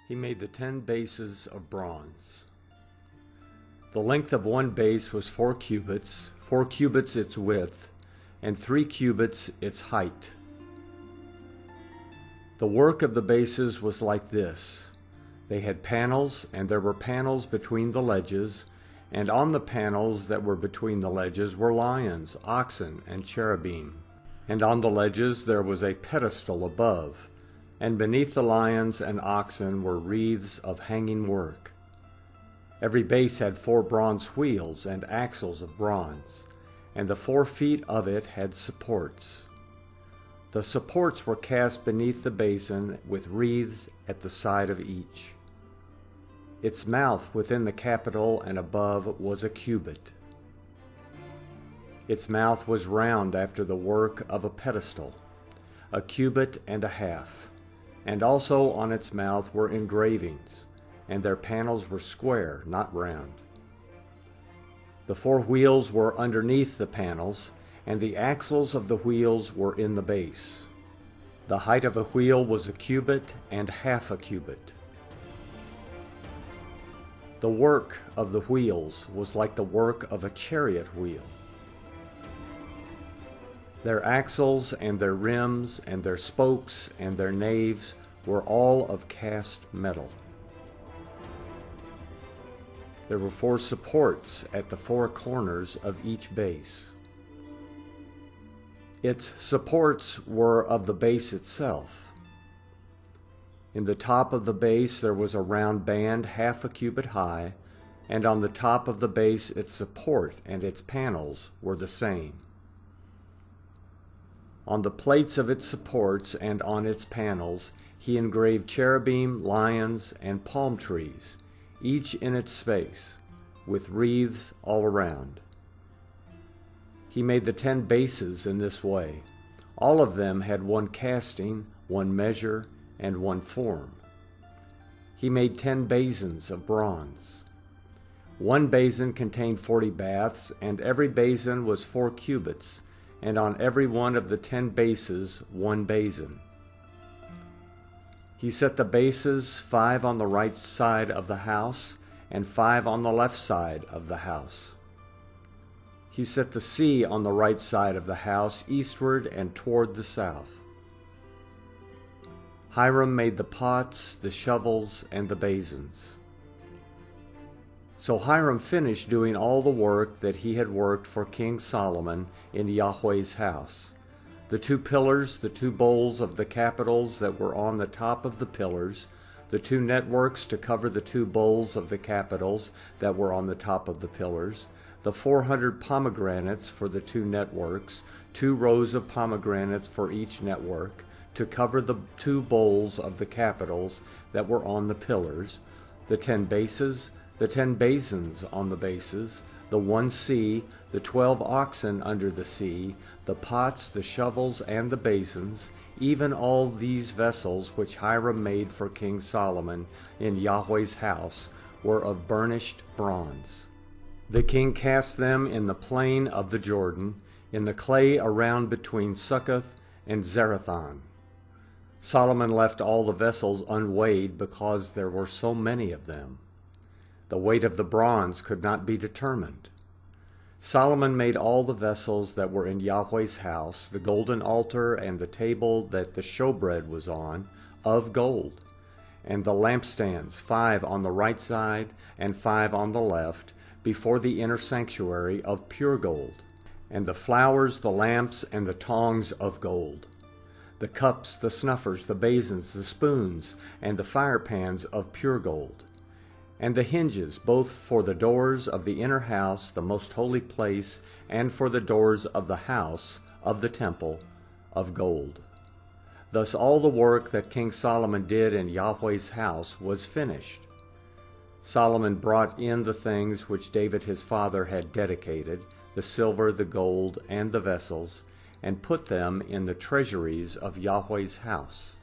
He made the 10 bases of bronze. The length of one base was 4 cubits, 4 cubits its width, and 3 cubits its height. The work of the bases was like this. They had panels, and there were panels between the ledges, and on the panels that were between the ledges were lions, oxen, and cherubim. And on the ledges there was a pedestal above, and beneath the lions and oxen were wreaths of hanging work. Every base had 4 bronze wheels and axles of bronze, and the 4 feet of it had supports. The supports were cast beneath the basin with wreaths at the side of each. Its mouth within the capital and above was a cubit. Its mouth was round after the work of a pedestal, a cubit and a half, and also on its mouth were engravings, and their panels were square, not round. The 4 wheels were underneath the panels, and the axles of the wheels were in the base. The height of a wheel was a cubit and half a cubit. The work of the wheels was like the work of a chariot wheel. Their axles and their rims and their spokes and their naves were all of cast metal. There were 4 supports at the 4 corners of each base. Its supports were of the base itself. In the top of the base there was a round band half a cubit high, and on the top of the base its support and its panels were the same. On the plates of its supports and on its panels he engraved cherubim, lions, and palm trees, each in its space, with wreaths all around. He made the 10 bases in this way. All of them had 1 casting, 1 measure, and 1 form. He made 10 basins of bronze. 1 basin contained 40 baths, and every basin was 4 cubits, and on every one of the 10 bases 1 basin. He set the bases 5 on the right side of the house, and 5 on the left side of the house. He set the sea on the right side of the house, eastward and toward the south. Hiram made the pots, the shovels, and the basins. So Hiram finished doing all the work that he had worked for King Solomon in Yahweh's house. The 2 pillars, the 2 bowls of the capitals that were on the top of the pillars, the 2 networks to cover the 2 bowls of the capitals that were on the top of the pillars, the 400 pomegranates for the 2 networks, 2 rows of pomegranates for each network, to cover the 2 bowls of the capitals that were on the pillars, the 10 bases, the 10 basins on the bases, the 1 sea, the 12 oxen under the sea, the pots, the shovels, and the basins, even all these vessels which Hiram made for King Solomon in Yahweh's house were of burnished bronze. The king cast them in the plain of the Jordan, in the clay around between Succoth and Zarethan. Solomon left all the vessels unweighed because there were so many of them. The weight of the bronze could not be determined. Solomon made all the vessels that were in Yahweh's house, the golden altar and the table that the showbread was on, of gold, and the lampstands, 5 on the right side and 5 on the left, before the inner sanctuary, of pure gold, and the flowers, the lamps, and the tongs of gold, the cups, the snuffers, the basins, the spoons, and the firepans of pure gold, and the hinges, both for the doors of the inner house, the most holy place, and for the doors of the house of the temple, of gold. Thus all the work that King Solomon did in Yahweh's house was finished. Solomon brought in the things which David his father had dedicated, the silver, the gold, and the vessels, and put them in the treasuries of Yahweh's house.